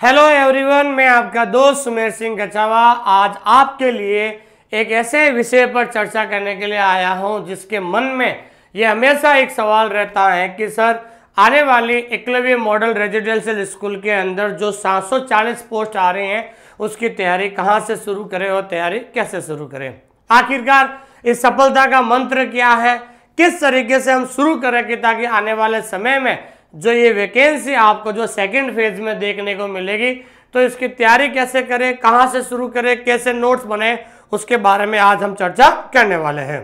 Hello everyone, मैं आपका दोस्त सुमेर सिंह कछावा आज आपके लिए एक ऐसे विषय पर चर्चा करने के लिए आया हूं जिसके मन में ये हमेशा एक सवाल रहता है कि सर आने वाली एकलव्य मॉडल रेजिडेंशियल स्कूल के अंदर जो 740 पोस्ट आ रहे हैं उसकी तैयारी कहां से शुरू करें और तैयारी कैसे शुरू करें। आखिरकार इस सफलता का मंत्र क्या है, किस तरीके से हम शुरू करें कि ताकि आने वाले समय में जो ये वैकेंसी आपको जो सेकंड फेज में देखने को मिलेगी तो इसकी तैयारी कैसे करें, कहां से शुरू करें, कैसे नोट्स बने, उसके बारे में आज हम चर्चा करने वाले हैं।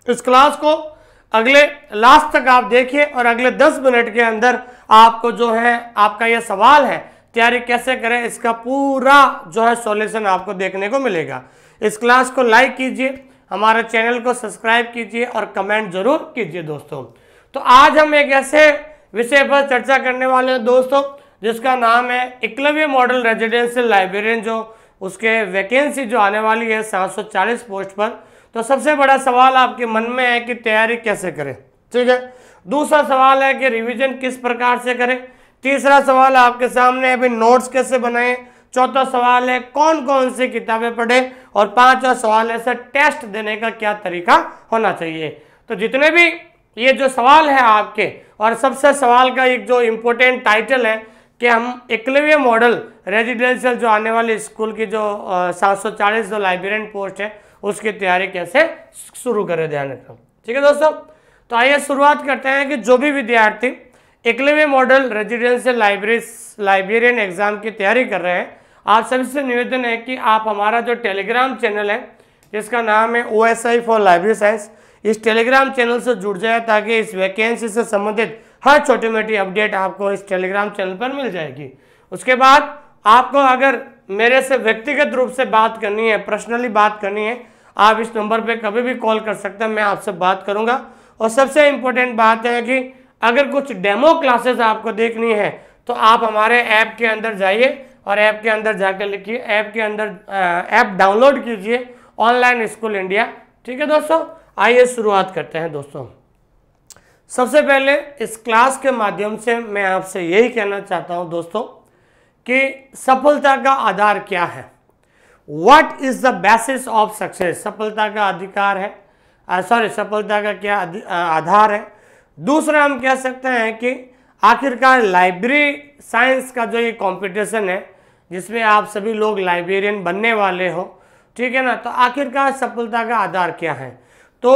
इस क्लास को अगले लास्ट तक आप देखिए और अगले 10 मिनट के अंदर आपको जो है आपका यह सवाल है तैयारी कैसे करें इसका पूरा जो है सॉल्यूशन आपको देखने को मिलेगा। इस क्लास को लाइक कीजिए, हमारे चैनल को सब्सक्राइब कीजिए और कमेंट जरूर कीजिए दोस्तों। तो आज हम एक ऐसे विषय पर चर्चा करने वाले हैं दोस्तों जिसका नाम है एकलव्य मॉडल रेजिडेंशियल लाइब्रेरियन, जो उसके वैकेंसी जो आने वाली है 740 पोस्ट पर। तो सबसे बड़ा सवाल आपके मन में है कि तैयारी कैसे करें, ठीक है। दूसरा सवाल है कि रिवीजन किस प्रकार से करें। तीसरा सवाल आपके सामने है अभी नोट्स कैसे बनाएं। चौथा सवाल है कौन कौन सी किताबें पढ़ें और पांचवा सवाल है सर टेस्ट देने का क्या तरीका होना चाहिए। तो जितने भी ये जो सवाल है आपके, और सबसे सवाल का एक जो इम्पोर्टेंट टाइटल है कि हम एकलव्य मॉडल रेजिडेंशियल जो आने वाले स्कूल की जो 740 जो लाइब्रेरियन पोस्ट है उसकी तैयारी कैसे शुरू करें, ध्यान रखना, ठीक है दोस्तों। तो आइए शुरुआत करते हैं कि जो भी विद्यार्थी Eklavya model residential librarian exam की तैयारी कर रहे हैं, आप सभी से निवेदन है कि आप हमारा जो टेलीग्राम चैनल है जिसका नाम है OSI फॉर लाइब्रेरी साइंस, इस टेलीग्राम चैनल से जुड़ जाए ताकि इस वैकेंसी से संबंधित हर छोटी मोटी अपडेट आपको इस टेलीग्राम चैनल पर मिल जाएगी। उसके बाद आपको अगर मेरे से व्यक्तिगत रूप से बात करनी है, पर्सनली बात करनी है, आप इस नंबर पे कभी भी कॉल कर सकते हैं, मैं आपसे बात करूंगा। और सबसे इम्पोर्टेंट बात है कि अगर कुछ डेमो क्लासेस आपको देखनी है तो आप हमारे ऐप के अंदर जाइए और ऐप के अंदर जाकर लिखिए, ऐप के अंदर ऐप डाउनलोड कीजिए ऑनलाइन स्कूल इंडिया, ठीक है दोस्तों। आइए शुरुआत करते हैं दोस्तों। सबसे पहले इस क्लास के माध्यम से मैं आपसे यही कहना चाहता हूं दोस्तों कि सफलता का आधार क्या है, what is the basis of success. सफलता का अधिकार है, सफलता का क्या आधार है। दूसरा हम कह सकते हैं कि आखिरकार लाइब्रेरी साइंस का जो ये कंपटीशन है जिसमें आप सभी लोग लाइब्रेरियन बनने वाले हो, ठीक है ना, तो आखिरकार सफलता का आधार क्या है। तो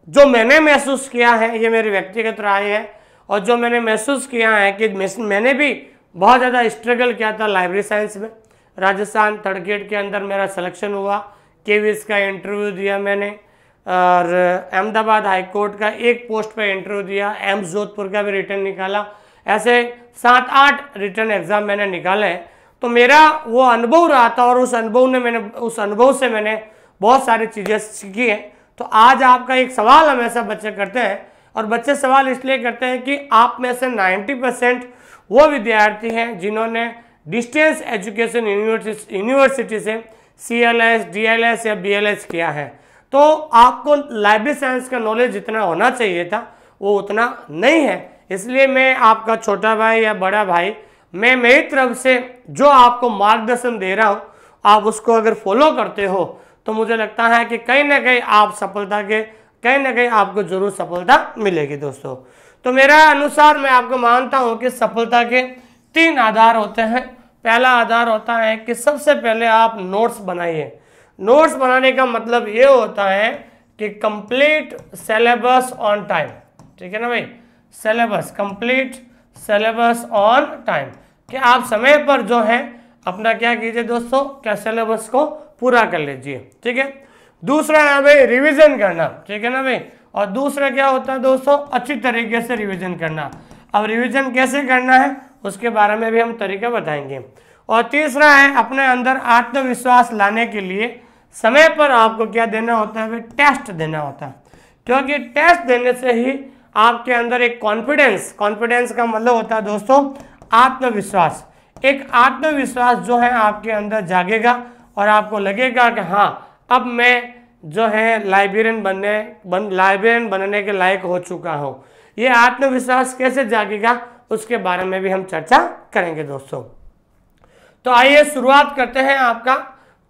जो मैंने महसूस किया है, ये मेरी व्यक्तिगत राय है, और जो मैंने महसूस किया है कि मैंने भी बहुत ज़्यादा स्ट्रगल किया था लाइब्रेरी साइंस में। राजस्थान थर्ड ग्रेड के अंदर मेरा सिलेक्शन हुआ, केवीएस का इंटरव्यू दिया मैंने, और अहमदाबाद हाई कोर्ट का एक पोस्ट पे इंटरव्यू दिया, एम्स जोधपुर का भी रिटर्न निकाला, ऐसे 7-8 रिटर्न एग्ज़ाम मैंने निकाले हैं। तो मेरा वो अनुभव रहा था और उस अनुभव से मैंने बहुत सारी चीज़ें सीखी हैं। तो आज आपका एक सवाल हमेशा बच्चे करते हैं, और बच्चे सवाल इसलिए करते हैं कि आप में से 90% वो विद्यार्थी हैं जिन्होंने डिस्टेंस एजुकेशन यूनिवर्सिटी से CLS, DLS या BLS किया है। तो आपको लाइब्रेरी साइंस का नॉलेज जितना होना चाहिए था वो उतना नहीं है। इसलिए मैं आपका छोटा भाई या बड़ा भाई, मैं मेरी तरफ से जो आपको मार्गदर्शन दे रहा हूँ आप उसको अगर फॉलो करते हो तो मुझे लगता है कि कहीं ना कहीं आप कहीं ना कहीं आपको जरूर सफलता मिलेगी दोस्तों। तो मेरा अनुसार मैं आपको मानता हूं कि सफलता के 3 आधार होते हैं। पहला आधार होता है कि सबसे पहले आप नोट्स बनाइए। नोट्स बनाने का मतलब ये होता है कि कंप्लीट सिलेबस ऑन टाइम, ठीक है ना भाई, कंप्लीट सिलेबस ऑन टाइम, कि आप समय पर जो है अपना क्या कीजिए दोस्तों, क्या सिलेबस को पूरा कर लीजिए, ठीक है। दूसरा है भाई रिवीजन करना, ठीक है ना भाई, और दूसरा क्या होता है दोस्तों, अच्छी तरीके से रिवीजन करना। अब रिवीजन कैसे करना है उसके बारे में भी हम तरीका बताएंगे। और तीसरा है अपने अंदर आत्मविश्वास लाने के लिए समय पर आपको क्या देना होता है भाई, टेस्ट देना होता है, क्योंकि टेस्ट देने से ही आपके अंदर एक कॉन्फिडेंस का मतलब होता है दोस्तों आत्मविश्वास। एक आत्मविश्वास जो है आपके अंदर जागेगा और आपको लगेगा कि हाँ अब मैं जो है लाइब्रेरियन बनने के लायक हो चुका हूँ। ये आत्मविश्वास कैसे जागेगा उसके बारे में भी हम चर्चा करेंगे दोस्तों। तो आइए शुरुआत करते हैं आपका।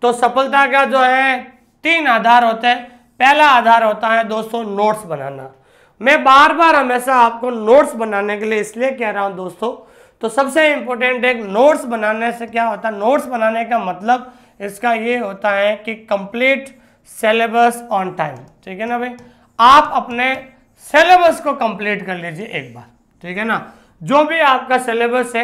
तो सफलता का जो है 3 आधार होते हैं। पहला आधार होता है दोस्तों नोट्स बनाना। मैं बार बार हमेशा आपको नोट्स बनाने के लिए इसलिए कह रहा हूं दोस्तों, तो सबसे इंपॉर्टेंट एक नोट्स बनाने से क्या होता है, नोट्स बनाने का मतलब इसका ये होता है कि कंप्लीट सिलेबस ऑन टाइम। ठीक है ना भाई, आप अपने सिलेबस को कंप्लीट कर लीजिए एक बार। ठीक है ना, जो भी आपका सिलेबस है,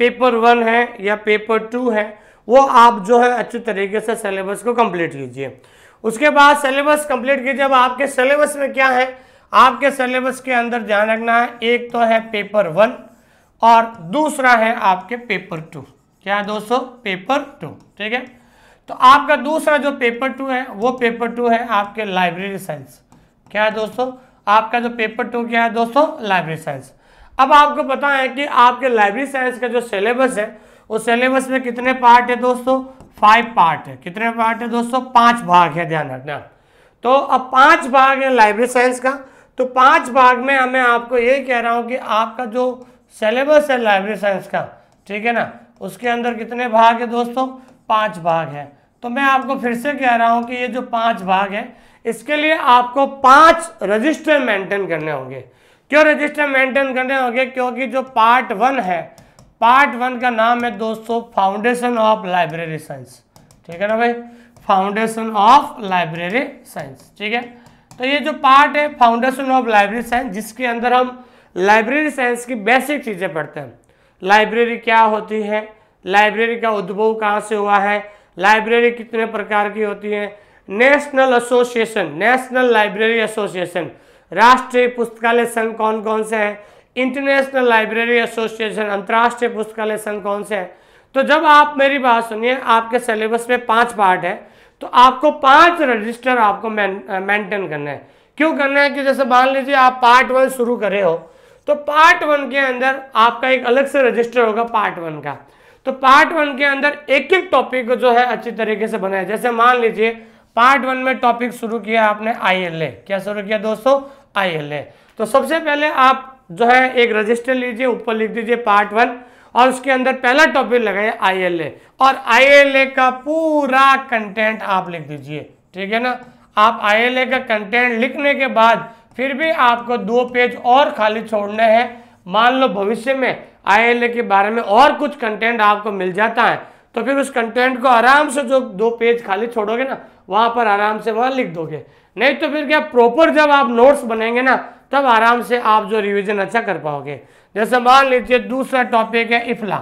पेपर 1 है या पेपर 2 है, वो आप जो है अच्छी तरीके से सिलेबस को कंप्लीट कीजिए। उसके बाद सिलेबस कंप्लीट कीजिए। अब आपके सिलेबस में क्या है, आपके सिलेबस के अंदर ध्यान रखना है, एक तो है पेपर 1 और दूसरा है आपके पेपर 2। क्या है दोस्तों, पेपर 2। ठीक है, तो आपका दूसरा जो पेपर 2 है वो पेपर 2 है आपके लाइब्रेरी साइंस। क्या है दोस्तों, आपका जो पेपर 2 क्या है दोस्तों, लाइब्रेरी साइंस। अब आपको पता है कि आपके लाइब्रेरी साइंस का जो सिलेबस है, उस सिलेबस में कितने पार्ट है दोस्तों, 5 पार्ट है। कितने पार्ट है दोस्तों, 5 भाग है, ध्यान रखना। तो अब 5 भाग है लाइब्रेरी साइंस का, तो 5 भाग में मैं आपको ये कह रहा हूं कि आपका जो सिलेबस है लाइब्रेरी साइंस का, ठीक है ना, उसके अंदर कितने भाग है दोस्तों, 5 भाग है। तो मैं आपको फिर से कह रहा हूं कि ये जो 5 भाग है, इसके लिए आपको 5 रजिस्टर मेंटेन करने होंगे। क्यों रजिस्टर मेंटेन करने होंगे, क्योंकि जो पार्ट 1 है, पार्ट 1 का नाम है दोस्तों फाउंडेशन ऑफ लाइब्रेरी साइंस। ठीक है ना भाई, फाउंडेशन ऑफ लाइब्रेरी साइंस। ठीक है, तो ये जो पार्ट है फाउंडेशन ऑफ लाइब्रेरी साइंस, जिसके अंदर हम लाइब्रेरी साइंस की बेसिक चीज़ें पढ़ते हैं। लाइब्रेरी क्या होती है, लाइब्रेरी का उद्भव कहाँ से हुआ है, लाइब्रेरी कितने प्रकार की होती है, national association, national library association, राष्ट्रीय पुस्तकालय संघ कौन कौन से हैं, इंटरनेशनल लाइब्रेरी एसोसिएशन, अंतर्राष्ट्रीय पुस्तकालय संघ कौन से हैं। तो जब आप मेरी बात सुनिए, आपके सिलेबस में 5 पार्ट है, तो आपको 5 रजिस्टर आपको मेंटेन करना है। क्यों करना है कि जैसे मान लीजिए आप पार्ट 1 शुरू करे हो, तो पार्ट 1 के अंदर आपका एक अलग से रजिस्टर होगा पार्ट 1 का। तो पार्ट 1 के अंदर एक एक टॉपिक को जो है अच्छी तरीके से बनाया। जैसे मान लीजिए पार्ट 1 में टॉपिक शुरू किया आपने ILA। क्या शुरू किया दोस्तों, ILA। तो सबसे पहले आप जो है एक रजिस्टर लीजिए, ऊपर लिख दीजिए पार्ट 1 और उसके अंदर पहला टॉपिक लगाइए ILA, और ILA का पूरा कंटेंट आप लिख दीजिए। ठीक है ना, आप ILA का कंटेंट लिखने के बाद फिर भी आपको 2 पेज और खाली छोड़ने हैं। मान लो भविष्य में ILA के बारे में और कुछ कंटेंट आपको मिल जाता है, तो फिर उस कंटेंट को आराम से जो 2 पेज खाली छोड़ोगे ना, वहां पर आराम से वहां लिख दोगे। नहीं तो फिर क्या, प्रॉपर जब आप नोट्स बनेंगे ना, तब आराम से आप जो रिवीजन अच्छा कर पाओगे। जैसे मान लीजिए दूसरा टॉपिक है इफला।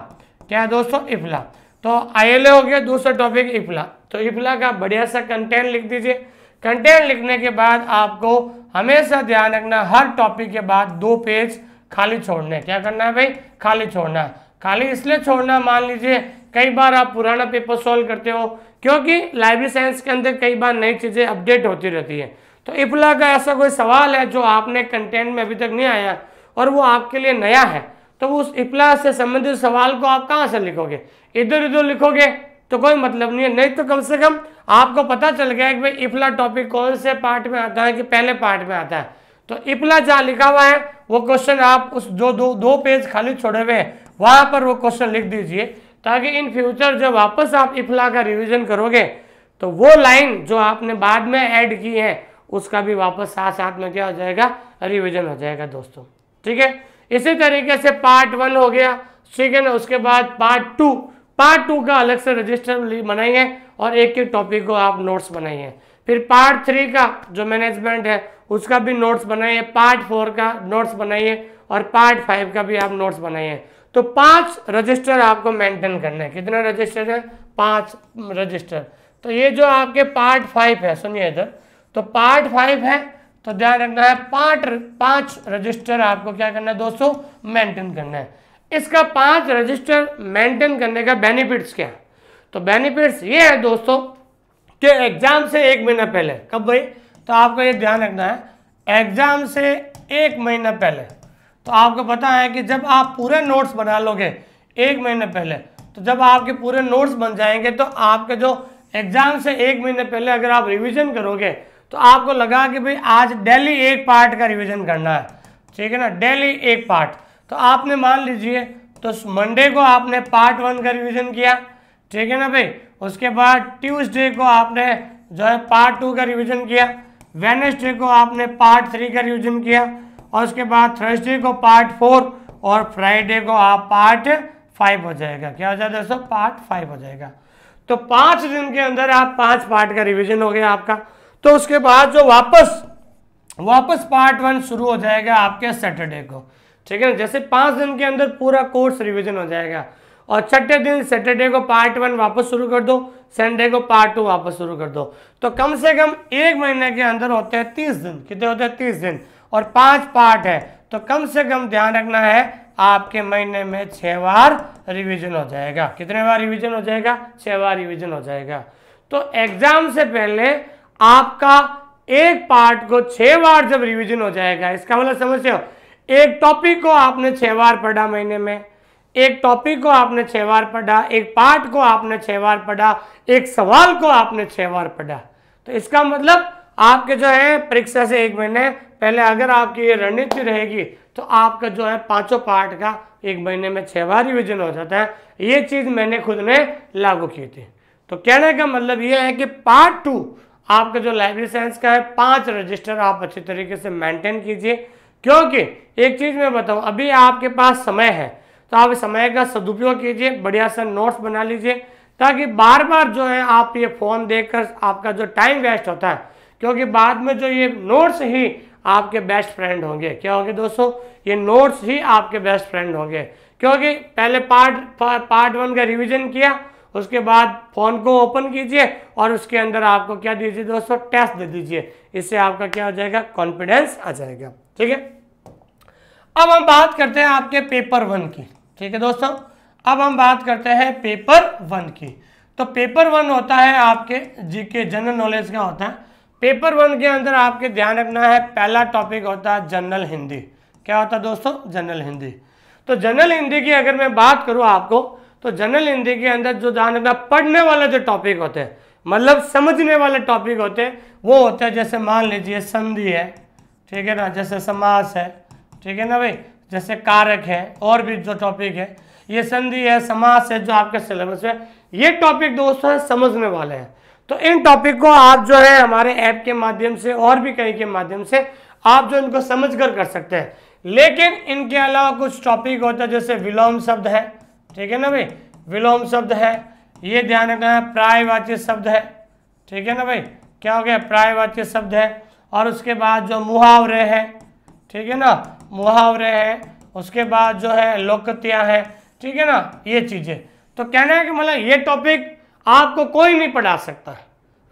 क्या है दोस्तों, इफला। तो ILA हो गया, दूसरा टॉपिक इफला। तो इफला का बढ़िया सा कंटेंट लिख दीजिए। कंटेंट लिखने के बाद आपको हमेशा ध्यान रखना, हर टॉपिक के बाद 2 पेज खाली छोड़ने। क्या करना है भाई, खाली छोड़ना। खाली इसलिए छोड़ना, मान लीजिए कई बार आप पुराना पेपर सॉल्व करते हो, क्योंकि लाइब्रेरी साइंस के अंदर कई बार नई चीज़ें अपडेट होती रहती है। तो इफला का ऐसा कोई सवाल है जो आपने कंटेंट में अभी तक नहीं आया और वो आपके लिए नया है, तो उस इफला से संबंधित सवाल को आप कहाँ से लिखोगे, इधर उधर लिखोगे तो कोई मतलब नहीं है। नहीं तो कम से कम आपको पता चल गया कि भाई इफला टॉपिक कौन से पार्ट में आता है कि पहले पार्ट में आता है। तो इफला जहाँ लिखा हुआ है वो क्वेश्चन आप उस जो 2 पेज खाली छोड़े हुए हैं वहां पर वो क्वेश्चन लिख दीजिए, ताकि इन फ्यूचर जब वापस आप इफला का रिवीजन करोगे तो वो लाइन जो आपने बाद में ऐड की है उसका भी वापस साथ साथ में क्या हो जाएगा, रिवीजन हो जाएगा दोस्तों। ठीक है, इसी तरीके से पार्ट 1 हो गया। ठीक है ना, उसके बाद पार्ट 2 का अलग से रजिस्टर बनाइए और एक एक टॉपिक को आप नोट्स बनाइए। फिर पार्ट 3 का जो मैनेजमेंट है उसका भी नोट्स बनाइए, पार्ट 4 का नोट्स बनाइए और पार्ट 5 का भी आप नोट्स बनाइए। तो 5 रजिस्टर आपको मेंटेन करना है। कितने रजिस्टर है, 5 रजिस्टर। तो ये जो आपके पार्ट 5 है, सुनिए इधर, तो पार्ट 5 है, तो ध्यान रखना है 5 रजिस्टर आपको क्या करना है दोस्तों, मेंटेन करना है। इसका 5 रजिस्टर मेंटेन करने का बेनिफिट्स क्या है, तो बेनिफिट्स ये है दोस्तों कि एग्जाम से 1 महीना पहले, कब भाई, तो आपको ये ध्यान रखना है, एग्जाम से 1 महीना पहले, तो आपको पता है कि जब आप पूरे नोट्स बना लोगे 1 महीने पहले, तो जब आपके पूरे नोट्स बन जाएंगे तो आपके जो एग्जाम से 1 महीने पहले अगर आप रिवीजन करोगे तो आपको लगा कि भाई आज डेली 1 पार्ट का रिवीजन करना है। ठीक है ना, डेली 1 पार्ट। तो आपने मान लीजिए तो मंडे को आपने पार्ट 1 का रिवीजन किया, ठीक है ना भाई। उसके बाद ट्यूसडे को आपने जो है पार्ट 2 का रिवीजन किया, वेडनेसडे को आपने पार्ट 3 का रिवीजन किया, और उसके बाद थर्सडे को पार्ट 4 और फ्राइडे को आप पार्ट 5 हो जाएगा। क्या हो जाएगा दोस्तों? पार्ट 5 हो जाएगा। तो 5 दिन के अंदर आप 5 पार्ट का रिवीजन हो गया आपका। तो उसके बाद जो वापस पार्ट 1 शुरू हो जाएगा आपके सैटरडे को, ठीक है ना। जैसे 5 दिन के अंदर पूरा कोर्स रिवीजन हो जाएगा, और छठे दिन सैटरडे को पार्ट 1 वापस शुरू कर दो, संडे को पार्ट 2 वापस शुरू कर दो। तो कम से कम एक महीने के अंदर होते हैं 30 दिन। कितने होते हैं? 30 दिन, और 5 पार्ट है, तो कम से कम ध्यान रखना है आपके महीने में 6 बार रिवीजन हो जाएगा। कितने बार रिवीजन हो जाएगा? 6 बार रिवीजन हो जाएगा। तो एग्जाम से पहले आपका एक पार्ट को 6 बार जब रिवीजन हो जाएगा, इसका मतलब समझते हो, एक टॉपिक को आपने 6 बार पढ़ा महीने में, एक टॉपिक को आपने 6 बार पढ़ा, एक पार्ट को आपने 6 बार पढ़ा, एक सवाल को आपने 6 बार पढ़ा। तो इसका मतलब आपके जो है परीक्षा से एक महीने पहले अगर आपकी ये रणनीति रहेगी तो आपका जो है 5 पार्ट का एक महीने में 6 बार रिवीजन हो जाता है। ये चीज मैंने खुद ने लागू की थी। तो कहने का मतलब ये है कि पार्ट 2 आपका जो लाइब्रेरी साइंस का है, 5 रजिस्टर आप अच्छी तरीके से मेंटेन कीजिए। क्योंकि एक चीज मैं बताऊं, अभी आपके पास समय है तो आप समय का सदुपयोग कीजिए, बढ़िया सा नोट्स बना लीजिए, ताकि बार बार जो है आप ये फोन देखकर आपका जो टाइम वेस्ट होता है, क्योंकि बाद में जो ये नोट्स ही आपके बेस्ट फ्रेंड होंगे। क्या होंगे दोस्तों? ये नोट्स ही आपके बेस्ट फ्रेंड होंगे। क्योंकि पहले पार्ट 1 का रिवीजन किया, उसके बाद फोन को ओपन कीजिए और उसके अंदर आपको क्या दीजिए दोस्तों? टेस्ट दे दीजिए। इससे आपका क्या हो जाएगा? कॉन्फिडेंस आ जाएगा। ठीक है, अब हम बात करते हैं आपके पेपर 1 की। ठीक है दोस्तों, अब हम बात करते हैं पेपर 1 की। तो पेपर 1 होता है आपके जीके जनरल नॉलेज का होता है। पेपर 1 के अंदर आपके ध्यान रखना है, पहला टॉपिक होता है जनरल हिंदी। क्या होता है दोस्तों? जनरल हिंदी। तो जनरल हिंदी की अगर मैं बात करूं आपको, तो जनरल हिंदी के अंदर जो ध्यान रखना, पढ़ने वाले जो टॉपिक होते हैं, मतलब समझने वाले टॉपिक होते हैं, वो होते हैं जैसे मान लीजिए संधि है, ठीक है ना, जैसे समास है, ठीक है ना भाई, जैसे कारक है, और भी जो टॉपिक है, ये संधि है, समास है, जो आपके सिलेबस में ये टॉपिक दोस्तों समझने वाले हैं। तो इन टॉपिक को आप जो है हमारे ऐप के माध्यम से और भी कहीं के माध्यम से आप जो इनको समझ कर सकते हैं। लेकिन इनके अलावा कुछ टॉपिक होता है जैसे विलोम शब्द है, ठीक है ना भाई, विलोम शब्द है, ये ध्यान रखना है, पर्यायवाची शब्द है, ठीक है ना भाई, क्या हो गया? पर्यायवाची शब्द है। और उसके बाद जो मुहावरे हैं, ठीक है ना, मुहावरे हैं, उसके बाद जो है लोकोक्तियां हैं, ठीक है ना, ये चीजें। तो कहना है कि मतलब ये टॉपिक आपको कोई नहीं पढ़ा सकता।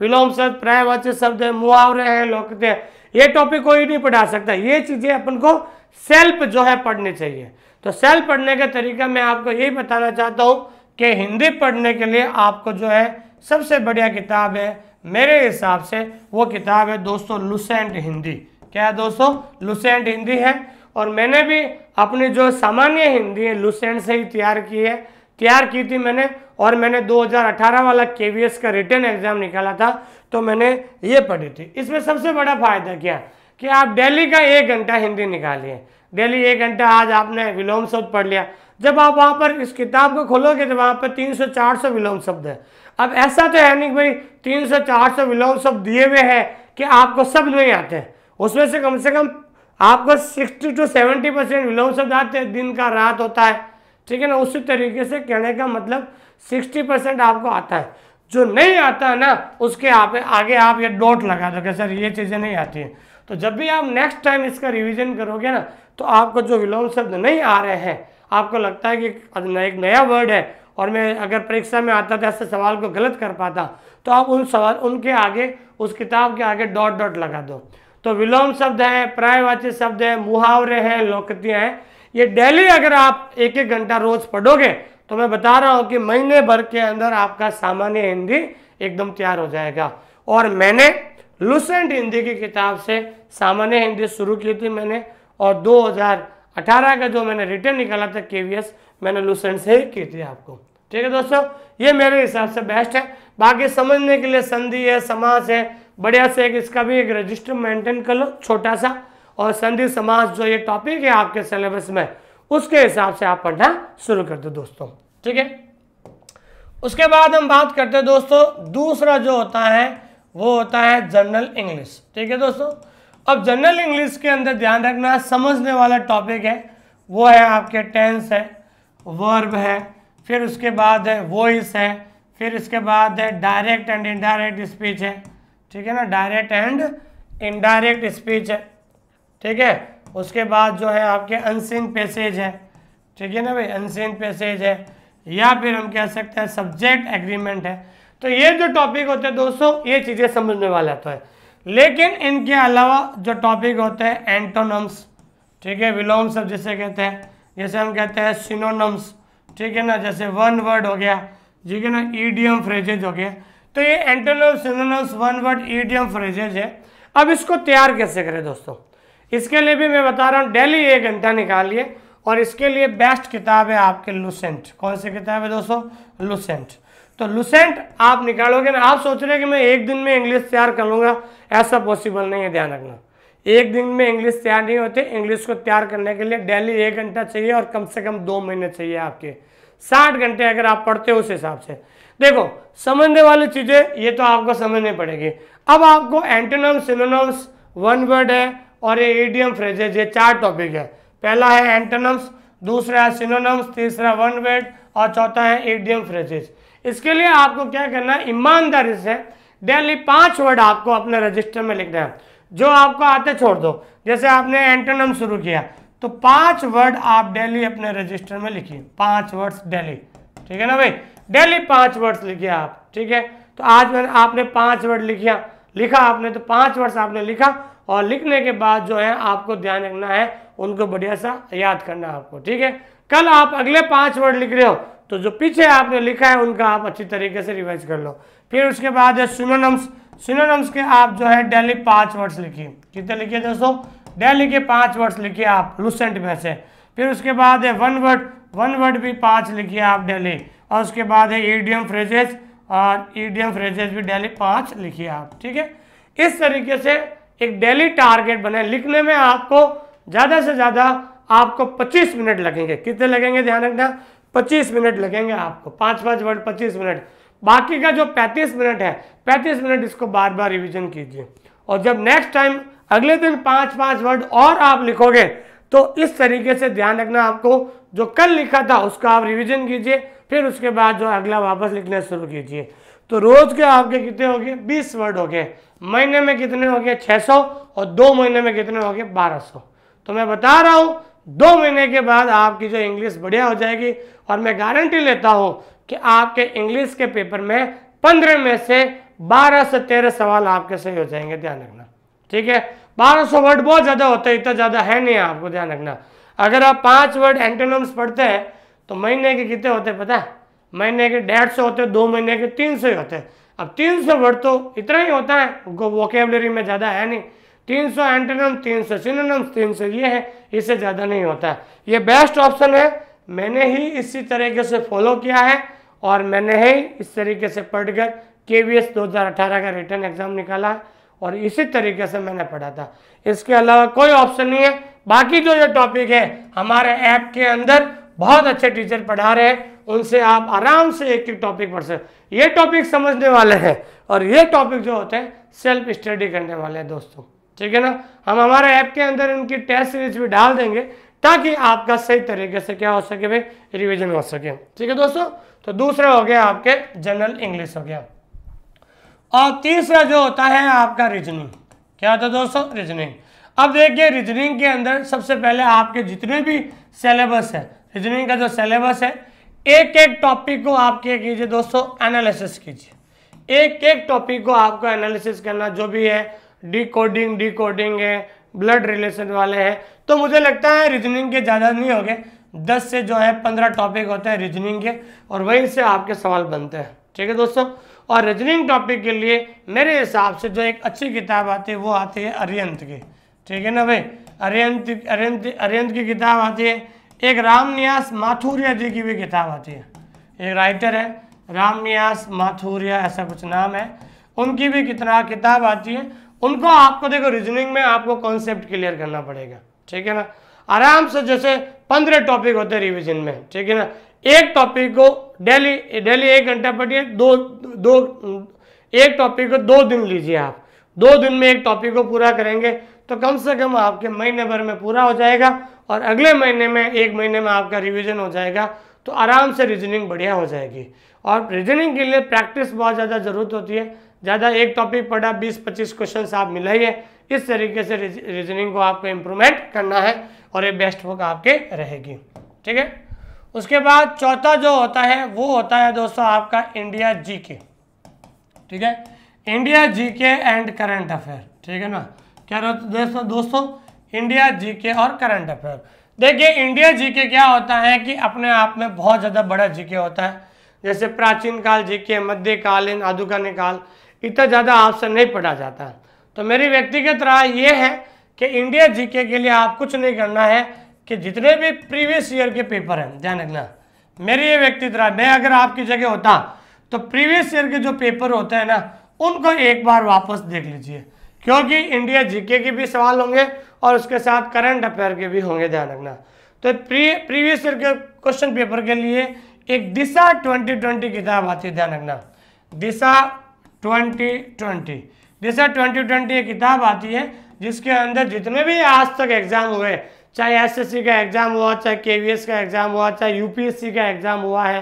विलोम शब्द, पर्यायवाची शब्द है, मुहावरे हैं, लोकोक्तियां, ये टॉपिक कोई नहीं पढ़ा सकता। ये चीजें अपन को सेल्फ जो है पढ़नी चाहिए। तो सेल्फ पढ़ने का तरीका मैं आपको यही बताना चाहता हूँ कि हिंदी पढ़ने के लिए आपको जो है सबसे बढ़िया किताब है मेरे हिसाब से, वो किताब है दोस्तों लुसेंट हिंदी। क्या है दोस्तों? लुसेंट हिंदी है। और मैंने भी अपनी जो सामान्य हिंदी है लुसेंट से ही तैयार की थी मैंने। और मैंने 2018 वाला KVS का रिटन एग्जाम निकाला था, तो मैंने ये पढ़ी थी। इसमें सबसे बड़ा फायदा क्या कि आप डेली का 1 घंटा हिंदी निकालिए, डेली 1 घंटा। आज आपने विलोम शब्द पढ़ लिया, जब आप वहाँ पर इस किताब को खोलोगे तो वहाँ पर 300-400 विलोम शब्द है। अब ऐसा तो है नहीं भाई 300-400 विलोम शब्द दिए हुए हैं कि आपको सब नहीं आते हैं, उसमें से कम आपको 60 to 70% विलोम शब्द आते हैं। दिन का रात होता है, ठीक है ना। उसी तरीके से कहने का मतलब 60% आपको आता है। जो नहीं आता है ना, उसके आगे आप ये डॉट लगा दो कि सर ये चीज़ें नहीं आती हैं। तो जब भी आप नेक्स्ट टाइम इसका रिवीजन करोगे ना, तो आपको जो विलोम शब्द नहीं आ रहे हैं, आपको लगता है कि एक नया वर्ड है और मैं अगर परीक्षा में आता था ऐसे सवाल को गलत कर पाता, तो आप उनके आगे, उस किताब के आगे डॉट डॉट लगा दो। तो विलोम शब्द है, पर्यायवाची शब्द है, मुहावरे हैं, लोकोक्तियां हैं, ये डेली अगर आप 1-1 घंटा रोज पढ़ोगे तो मैं बता रहा हूँ कि महीने भर के अंदर आपका सामान्य हिंदी एकदम तैयार हो जाएगा। और मैंने लुसेंट हिंदी की किताब से सामान्य हिंदी शुरू की थी मैंने, और 2018 का जो मैंने रिटन निकाला था KVS, मैंने लुसेंट से ही की थी आपको। ठीक है दोस्तों, ये मेरे हिसाब से बेस्ट है। बाकी समझने के लिए संधि है, समास है, बढ़िया से इसका भी एक रजिस्टर मेंटेन कर लो छोटा सा, और संधि समास जो ये टॉपिक है आपके सिलेबस में, उसके हिसाब से आप पढ़ना शुरू कर दो दोस्तों। ठीक है, उसके बाद हम बात करते हैं दोस्तों, दूसरा जो होता है वो होता है जनरल इंग्लिश। ठीक है दोस्तों, अब जनरल इंग्लिश के अंदर ध्यान रखना समझने वाला टॉपिक है वो है आपके टेंस है, वर्ब है, फिर उसके बाद है वॉइस है, फिर इसके बाद है डायरेक्ट एंड इनडायरेक्ट स्पीच है। ठीक है ना, डायरेक्ट एंड इनडायरेक्ट स्पीच है। ठीक है, उसके बाद जो है आपके अनसीन पैसेज है। ठीक है ना भाई, अनसीन पैसेज है, या फिर हम कह सकते हैं सब्जेक्ट एग्रीमेंट है। तो ये जो टॉपिक होते हैं दोस्तों, ये चीज़ें समझने वाला तो है, लेकिन इनके अलावा जो टॉपिक होते हैं एंटोनम्स, ठीक है, विलोम शब्द जिसे कहते हैं, जैसे हम कहते हैं सिनोनम्स, ठीक है ना, जैसे वन वर्ड हो गया, ठीक है ना, ईडियम फ्रेजेज हो गया। तो ये antonyms, synonyms, one word, idiom phrases है। अब इसको तैयार कैसे करें दोस्तों, इसके लिए भी मैं बता रहा हूँ, डेली 1 घंटा निकालिए, और इसके लिए बेस्ट किताब है आपके लुसेंट। कौन सी किताब है दोस्तों? लुसेंट। तो लुसेंट आप निकालोगे ना, आप सोच रहे हैं कि मैं 1 दिन में इंग्लिश तैयार कर लूँगा, ऐसा पॉसिबल नहीं है, ध्यान रखना। 1 दिन में इंग्लिश तैयार नहीं होते। इंग्लिश को तैयार करने के लिए डेली 1 घंटा चाहिए, और कम से कम 2 महीने चाहिए आपके, 60 घंटे अगर आप पढ़ते हो उस हिसाब से। देखो, समझने वाली चीज़ें ये तो आपको समझनी पड़ेगी। अब आपको एंटोनिम्स, सिनोनिम्स, वन वर्ड है और ये इडियम फ्रेजेज, ये 4 टॉपिक है। पहला है एंटोनिम्स, दूसरा है सिनोनिम्स, तीसरा वन वर्ड और चौथा है इडियम फ्रेजेज। इसके लिए आपको क्या करना है, ईमानदारी से डेली 5 वर्ड आपको अपने रजिस्टर में लिखना है। जो आपको आते छोड़ दो, जैसे आपने एंटोनिम शुरू किया तो 5 वर्ड आप डेली अपने रजिस्टर में लिखिए, 5 वर्ड्स डेली। ठीक है ना भाई, डेली 5 वर्ड्स लिखिए आप। ठीक है, तो आज मैंने आपने 5 वर्ड लिखा आपने, तो 5 वर्ड्स आपने लिखा, और लिखने के बाद जो है आपको ध्यान रखना है, उनको बढ़िया सा याद करना है आपको। ठीक है, कल आप अगले 5 वर्ड लिख रहे हो तो जो पीछे आपने लिखा है उनका आप अच्छी तरीके से रिवाइज कर लो। फिर उसके बाद है सिनोनिम्स। सिनोनिम्स के आप जो है डेली 5 वर्ड्स लिखिए। कितने लिखिए दोस्तों? डेली के 5 वर्ड्स लिखिए आप लुसेंट में से। फिर उसके बाद है वन वर्ड भी 5 लिखिए आप डेली, और उसके बाद है ईडियम फ्रेजेस, और ईडियम फ्रेजेस भी डेली 5 लिखिए आप। ठीक है, इस तरीके से एक डेली टारगेट बने। लिखने में आपको ज़्यादा से ज़्यादा आपको 25 मिनट लगेंगे। कितने लगेंगे ध्यान रखना? 25 मिनट लगेंगे आपको, 5 वर्ड 25 मिनट। बाकी का जो 35 मिनट है, 35 मिनट इसको बार बार रिवीजन कीजिए, और जब नेक्स्ट टाइम अगले दिन 5 वर्ड और आप लिखोगे तो इस तरीके से ध्यान रखना, आपको जो कल लिखा था उसका आप रिवीजन कीजिए, फिर उसके बाद जो अगला वापस लिखना शुरू कीजिए। तो रोज के आपके कितने हो गए? 20 वर्ड हो गए। महीने में कितने हो गए? 600, और 2 महीने में कितने हो गए? 1200। तो मैं बता रहा हूँ 2 महीने के बाद आपकी जो इंग्लिश बढ़िया हो जाएगी, और मैं गारंटी लेता हूँ कि आपके इंग्लिश के पेपर में 15 में से 12 से 13 सवाल आपके सही हो जाएंगे, ध्यान रखना। ठीक है, 1200 वर्ड बहुत ज़्यादा होता है, इतना ज़्यादा है नहीं, आपको ध्यान रखना। अगर आप 5 वर्ड एंटोनिम्स पढ़ते हैं तो महीने के कितने होते हैं पता है? महीने के 150 होते हैं, 2 महीने के 300 ही होते हैं। अब 300 वर्ड तो इतना ही होता है, वोकेबलरी में ज़्यादा है नहीं। 300 एंटोनिम, 300 सिनोनिम्स, 300 ये है, इससे ज़्यादा नहीं होता है। ये बेस्ट ऑप्शन है, मैंने ही इसी तरीके से फॉलो किया है, और मैंने ही इस तरीके से पढ़कर KVS 2018 का रिटन एग्जाम निकाला है, और इसी तरीके से मैंने पढ़ा था। इसके अलावा कोई ऑप्शन नहीं है। बाकी जो ये टॉपिक है हमारे ऐप के अंदर बहुत अच्छे टीचर पढ़ा रहे हैं, उनसे आप आराम से एक टॉपिक पढ़ सकते। ये टॉपिक समझने वाले हैं, और ये टॉपिक जो होते हैं सेल्फ स्टडी करने वाले हैं दोस्तों। ठीक है ना, हम हमारे ऐप के अंदर इनकी टेस्ट सीरीज भी डाल देंगे, ताकि आपका सही तरीके से क्या हो सके भाई, रिवीजन हो सके। ठीक है दोस्तों, तो दूसरा हो गया आपके जनरल इंग्लिश हो गया, और तीसरा जो होता है आपका रीजनिंग। क्या होता है दोस्तों? रीजनिंग। अब देखिए, रीजनिंग के अंदर सबसे पहले आपके जितने भी सिलेबस है, रीजनिंग का जो सिलेबस है, एक एक टॉपिक को आप क्या कीजिए दोस्तों? एनालिसिस कीजिए। एक एक टॉपिक को आपको एनालिसिस करना, जो भी है डिकोडिंग है, ब्लड रिलेशन वाले हैं। तो मुझे लगता है रीजनिंग के ज़्यादा नहीं हो गए, 10 से जो है 15 टॉपिक होते हैं रीजनिंग के, और वहीं से आपके सवाल बनते हैं। ठीक है दोस्तों, और रीजनिंग टॉपिक के लिए मेरे हिसाब से जो एक अच्छी किताब आती है वो आती है अरिहंत की। ठीक है ना भाई, अरिहंत की किताब आती है। एक रामनिवास माथुरिया जी की भी किताब आती है, एक राइटर है रामनिवास माथुरिया, ऐसा कुछ नाम है, उनकी भी किताब आती है। उनको आपको देखो, रीजनिंग में आपको कॉन्सेप्ट क्लियर करना पड़ेगा। ठीक है ना, आराम से, जैसे 15 टॉपिक होते हैं रिवीजन में। ठीक है ना, एक टॉपिक को डेली डेली 1 घंटा पढ़िए। एक टॉपिक को 2 दिन लीजिए आप, 2 दिन में एक टॉपिक को पूरा करेंगे तो कम से कम आपके महीने भर में पूरा हो जाएगा और अगले महीने में 1 महीने में आपका रिवीजन हो जाएगा, तो आराम से रीजनिंग बढ़िया हो जाएगी। और रीजनिंग के लिए प्रैक्टिस बहुत ज़्यादा ज़रूरत होती है। ज़्यादा एक टॉपिक पढ़ा 20-25 क्वेश्चन आप मिलाइए, इस तरीके से रीजनिंग को आपको इम्प्रूवमेंट करना है और ये बेस्ट बुक आपके रहेगी। ठीक है, उसके बाद चौथा जो होता है वो होता है दोस्तों आपका इंडिया जीके। ठीक है, India GK and current affair. ठीक है ना, क्या दोस्तों इंडिया जीके और करंट अफेयर। देखिए इंडिया जीके क्या होता है कि अपने आप में बहुत ज़्यादा बड़ा जीके होता है। जैसे प्राचीन काल जीके, मध्यकालीन, आधुनिक काल, इतना ज़्यादा आपसे नहीं पढ़ा जाता है। तो मेरी व्यक्तिगत राय ये है कि इंडिया जीके के लिए आप कुछ नहीं करना है कि जितने भी प्रीवियस ईयर के पेपर हैं, ध्यान रखना, मेरी ये व्यक्तिगत राय, मैं अगर आपकी जगह होता तो प्रीवियस ईयर के जो पेपर होते हैं ना उनको एक बार वापस देख लीजिए, क्योंकि इंडिया जीके के भी सवाल होंगे और उसके साथ करंट अफेयर के भी होंगे, ध्यान रखना। तो प्रीवियस ईयर के क्वेश्चन पेपर के लिए एक दिशा 2020 किताब आती है, ध्यान रखना, दिशा 2020। दिशा 2020 ये किताब आती है जिसके अंदर जितने भी आज तक एग्जाम हुए, चाहे एसएससी का एग्जाम हुआ, चाहे केवीएस का एग्जाम हुआ, चाहे यूपीएससी का एग्जाम हुआ है,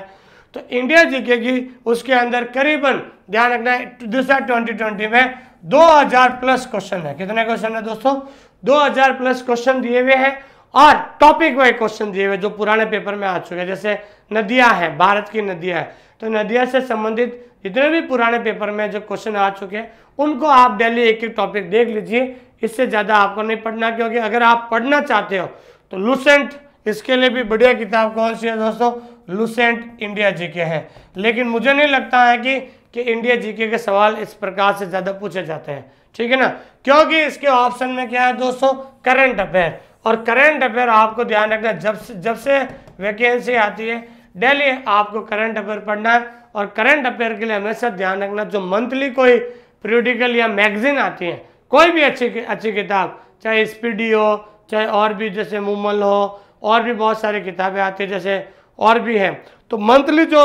तो इंडिया जीके की उसके अंदर करीबन, ध्यान रखना, दिशा 2020 में 2000 प्लस क्वेश्चन है। कितने क्वेश्चन है दोस्तों? 2000 प्लस क्वेश्चन दिए हुए हैं और टॉपिक वाइज क्वेश्चन दिए हुए जो पुराने पेपर में आ चुके हैं। जैसे नदियां हैं, भारत की नदियां हैं, तो नदियां से संबंधित जितने भी पुराने पेपर में जो क्वेश्चन आ चुके हैं उनको आप डेली एक एक टॉपिक देख लीजिए। इससे ज़्यादा आपको नहीं पढ़ना, क्योंकि अगर आप पढ़ना चाहते हो तो लूसेंट, इसके लिए भी बढ़िया किताब कौन सी है दोस्तों? लूसेंट इंडिया जीके है। लेकिन मुझे नहीं लगता है कि इंडिया जीके के सवाल इस प्रकार से ज़्यादा पूछे जाते हैं। ठीक है ना, क्योंकि इसके ऑप्शन में क्या है दोस्तों? Current affair. और करंट अफेयर आपको ध्यान रखना, जब से वैकेंसी आती है डेली आपको करंट अफेयर पढ़ना है। और करंट अफेयर के लिए हमेशा ध्यान रखना, जो मंथली कोई पीरियडिकल या मैगजीन आती है, कोई भी अच्छी किताब, चाहे स्पीडी हो, चाहे और भी जैसे मूमल हो, और भी बहुत सारी किताबें आती है जैसे और भी है, तो मंथली जो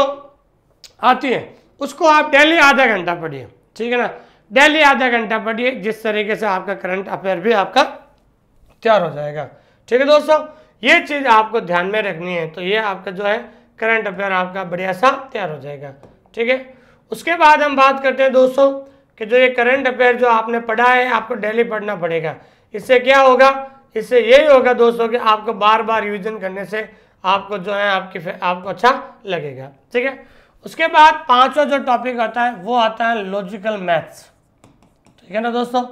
आती है उसको आप डेली आधा घंटा पढ़िए। ठीक है ना, डेली आधा घंटा पढ़िए, जिस तरीके से आपका करंट अफेयर भी आपका तैयार हो जाएगा। ठीक है दोस्तों, ये चीज़ आपको ध्यान में रखनी है। तो ये आपका जो है करंट अफेयर आपका बढ़िया सा तैयार हो जाएगा। ठीक है, उसके बाद हम बात करते हैं दोस्तों कि जो ये करंट अफेयर जो आपने पढ़ा है आपको डेली पढ़ना पड़ेगा। इससे क्या होगा? इससे यही होगा दोस्तों कि आपको बार बार रिवीजन करने से आपको जो है आपको अच्छा लगेगा। ठीक है, उसके बाद पांचवा जो टॉपिक आता है वो आता है लॉजिकल मैथ्स। ठीक है ना दोस्तों,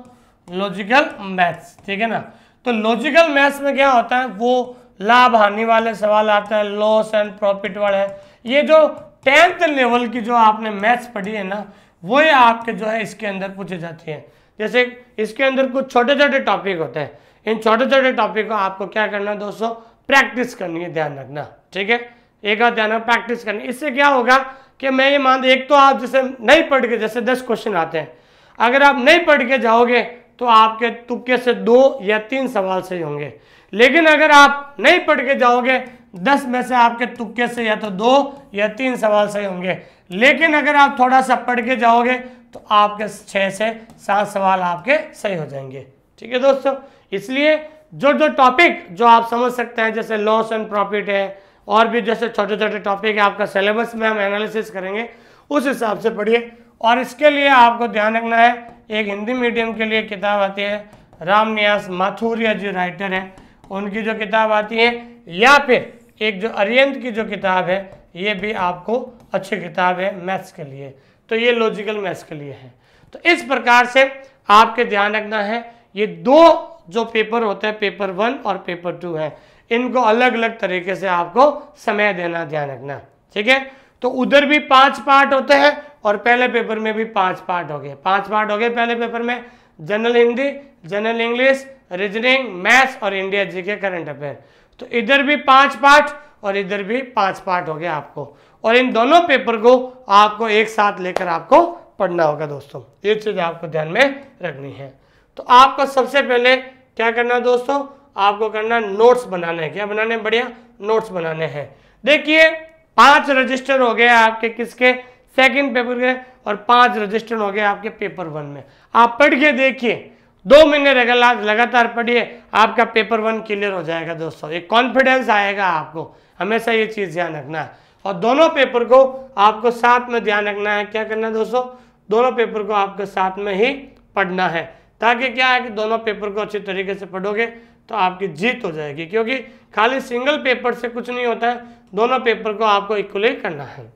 लॉजिकल मैथ्स। ठीक है ना, तो लॉजिकल मैथ्स में क्या होता है? वो लाभ हानि वाले सवाल आते हैं, लॉस एंड प्रॉफिट वाले। ये जो 10th लेवल की जो आपने मैथ्स पढ़ी है ना, वो ये आपके जो है इसके अंदर पूछे जाती है। जैसे इसके अंदर कुछ छोटे छोटे टॉपिक होते हैं, इन छोटे छोटे टॉपिक को आपको क्या करना है दोस्तों? प्रैक्टिस करनी है, ध्यान रखना। ठीक है, एक बार ध्यान रखना, प्रैक्टिस करनी। इससे क्या होगा कि मैं ये मान, एक तो आप जैसे नहीं पढ़ के, जैसे 10 क्वेश्चन आते हैं, अगर आप नहीं पढ़ के जाओगे तो आपके तुक्के से 2 या 3 सवाल सही होंगे। लेकिन अगर आप नहीं पढ़ के जाओगे 10 में से आपके तुक्के से या तो 2 या 3 सवाल सही होंगे। लेकिन अगर आप थोड़ा सा पढ़ के जाओगे तो आपके 6 से 7 सवाल आपके सही हो जाएंगे। ठीक है दोस्तों, इसलिए जो टॉपिक जो आप समझ सकते हैं, जैसे लॉस एंड प्रॉफिट है, और भी जैसे छोटे छोटे टॉपिक है, आपका सिलेबस में हम एनालिसिस करेंगे, उस हिसाब से पढ़िए। और इसके लिए आपको ध्यान रखना है, एक हिंदी मीडियम के लिए किताब आती है, रामनिवास माथुरिया जी राइटर है, उनकी जो किताब आती है, या फिर एक जो अरिहंत की जो किताब है, ये भी आपको अच्छी किताब है मैथ्स के लिए। तो ये लॉजिकल मैथ्स के लिए है। तो इस प्रकार से आपके ध्यान रखना है, ये 2 जो पेपर होते हैं, पेपर 1 और पेपर 2 है, इनको अलग अलग तरीके से आपको समय देना, ध्यान रखना। ठीक है, तो उधर भी 5 पार्ट होते हैं और पहले पेपर में भी 5 पार्ट हो गए। 5 पार्ट हो गए पहले पेपर में, general Hindi, general English, reasoning, maths और इंडिया जीके करंट अफेयर। तो इधर भी 5 पार्ट और इधर भी 5 पार्ट हो गया आपको, और इन दोनों पेपर को आपको एक साथ लेकर आपको पढ़ना होगा दोस्तों। ये चीज़ आपको ध्यान में रखनी है। तो आपको सबसे पहले क्या करना है दोस्तों? आपको करना नोट्स बनाने हैं। क्या बनाने? बढ़िया नोट्स बनाने हैं। देखिए 5 रजिस्टर हो गए आपके किसके, सेकंड पेपर के, और 5 रजिस्टर हो गए आपके पेपर 1 में। आप पढ़ के देखिए, 2 महीने लगातार पढ़िए, आपका पेपर 1 क्लियर हो जाएगा दोस्तों। एक कॉन्फिडेंस आएगा आपको, हमेशा ये चीज़ ध्यान रखना है। और दोनों पेपर को आपको साथ में ध्यान रखना है। क्या करना है दोस्तों, दोनों पेपर को आपको साथ में ही पढ़ना है, ताकि क्या है कि दोनों पेपर को अच्छी तरीके से पढ़ोगे तो आपकी जीत हो जाएगी। क्योंकि खाली सिंगल पेपर से कुछ नहीं होता है, दोनों पेपर को आपको इक्वली करना है।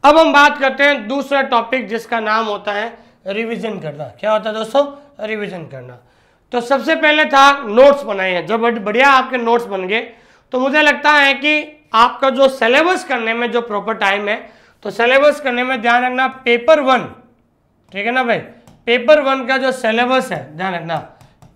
अब हम बात करते हैं दूसरा टॉपिक, जिसका नाम होता है रिवीजन करना। क्या होता है दोस्तों, रिवीजन करना। तो सबसे पहले था नोट्स बनाए हैं। जब बढ़िया आपके नोट्स बन गए तो मुझे लगता है कि आपका जो सिलेबस करने में जो प्रॉपर टाइम है, तो सिलेबस करने में ध्यान रखना पेपर 1, ठीक है ना भाई, पेपर 1 का जो सिलेबस है, ध्यान रखना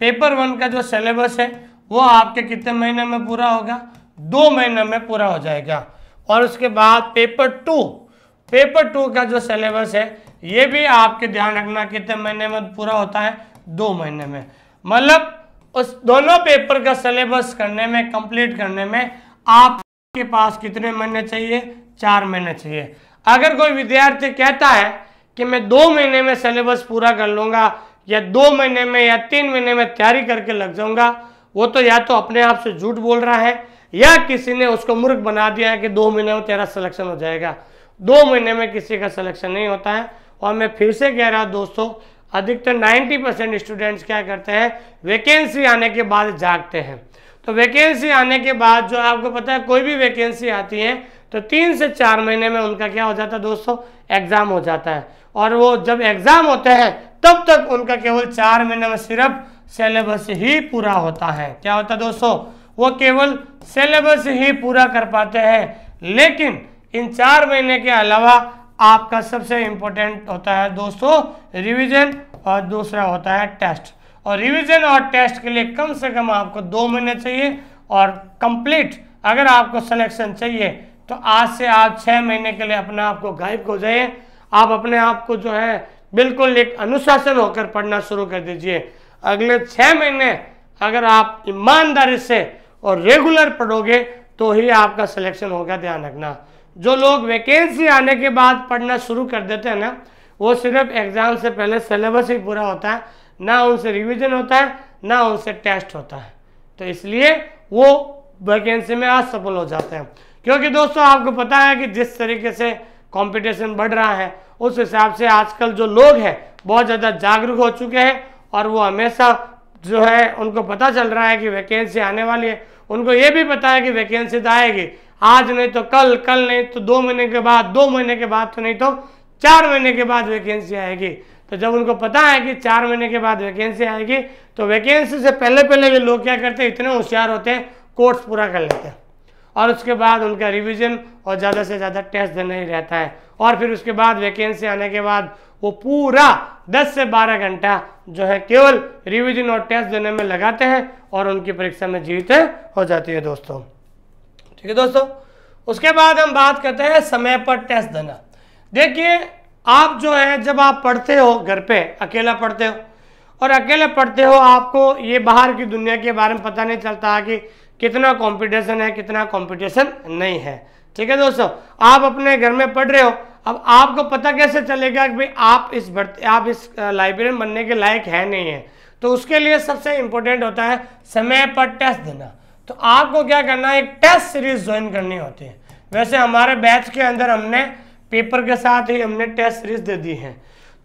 पेपर 1 का जो सिलेबस है वो आपके कितने महीने में पूरा होगा, 2 महीने में पूरा हो जाएगा। और उसके बाद पेपर 2 का जो सिलेबस है ये भी आपके ध्यान रखना कितने महीने में पूरा होता है, 2 महीने में। मतलब उस दोनों पेपर का सिलेबस करने में, कंप्लीट करने में आपके पास कितने महीने चाहिए, 4 महीने चाहिए। अगर कोई विद्यार्थी कहता है कि मैं 2 महीने में सिलेबस पूरा कर लूंगा, या 2 महीने में या 3 महीने में तैयारी करके लग जाऊंगा, वो तो या तो अपने आप से झूठ बोल रहा है, या किसी ने उसको मूर्ख बना दिया है कि 2 महीने में तेरा सिलेक्शन हो जाएगा। 2 महीने में किसी का सिलेक्शन नहीं होता है। और मैं फिर से कह रहा हूं दोस्तों, अधिकतर 90% स्टूडेंट्स क्या करते हैं, वैकेंसी आने के बाद जागते हैं। तो वैकेंसी आने के बाद जो आपको पता है, कोई भी वैकेंसी आती है तो 3 से 4 महीने में उनका क्या हो जाता है दोस्तों, एग्जाम हो जाता है। और वो जब एग्जाम होते हैं तब तक उनका केवल 4 महीने में सिर्फ सिलेबस ही पूरा होता है। क्या होता है दोस्तों, वो केवल सिलेबस ही पूरा कर पाते हैं। लेकिन इन 4 महीने के अलावा आपका सबसे इंपॉर्टेंट होता है दोस्तों रिवीजन, और दूसरा होता है टेस्ट। और रिवीजन और टेस्ट के लिए कम से कम आपको 2 महीने चाहिए। और कंप्लीट अगर आपको सिलेक्शन चाहिए तो आज से आप 6 महीने के लिए अपने आप को गायब हो जाइए। आप अपने आप को जो है बिल्कुल एक अनुशासन होकर पढ़ना शुरू कर दीजिए। अगले 6 महीने अगर आप ईमानदारी से और रेगुलर पढ़ोगे तो ही आपका सिलेक्शन होगा। ध्यान रखना, जो लोग वैकेंसी आने के बाद पढ़ना शुरू कर देते हैं ना, वो सिर्फ एग्जाम से पहले सिलेबस ही पूरा होता है, ना उनसे रिवीजन होता है, ना उनसे टेस्ट होता है। तो इसलिए वो वैकेंसी में असफल हो जाते हैं। क्योंकि दोस्तों आपको पता है कि जिस तरीके से कंपटीशन बढ़ रहा है, उस हिसाब से आजकल जो लोग हैं बहुत ज़्यादा जागरूक हो चुके हैं, और वो हमेशा जो है उनको पता चल रहा है कि वैकेंसी आने वाली है। उनको ये भी पता है कि वैकेंसी तो आएगी, आज नहीं तो कल, कल नहीं तो 2 महीने के बाद, 2 महीने के बाद तो नहीं तो 4 महीने के बाद वैकेंसी आएगी। तो जब उनको पता है कि 4 महीने के बाद वैकेंसी आएगी, तो वैकेंसी से पहले पहले भी लोग क्या करते हैं, इतने होशियार होते हैं, कोर्स पूरा कर लेते हैं। और उसके बाद उनका रिवीजन और ज़्यादा से ज़्यादा टेस्ट देना ही रहता है। और फिर उसके बाद वैकेंसी आने के बाद वो पूरा 10 से 12 घंटा जो है केवल रिवीजन और टेस्ट देने में लगाते हैं, और उनकी परीक्षा में जीत हो जाती है दोस्तों। ठीक है दोस्तों, उसके बाद हम बात करते हैं समय पर टेस्ट देना। देखिए, आप जो है जब आप पढ़ते हो घर पे, अकेला पढ़ते हो, और अकेले पढ़ते हो, आपको ये बाहर की दुनिया के बारे में पता नहीं चलता कि कितना कंपटीशन है, कितना कंपटीशन नहीं है। ठीक है दोस्तों, आप अपने घर में पढ़ रहे हो, अब आपको पता कैसे चलेगा कि भाई आप इस लाइब्रेरियन बनने के लायक है नहीं है। तो उसके लिए सबसे इंपॉर्टेंट होता है समय पर टेस्ट देना। तो आपको क्या करना है, एक टेस्ट सीरीज ज्वाइन करनी होती है। वैसे हमारे बैच के अंदर हमने पेपर के साथ ही हमने टेस्ट सीरीज दे दी है।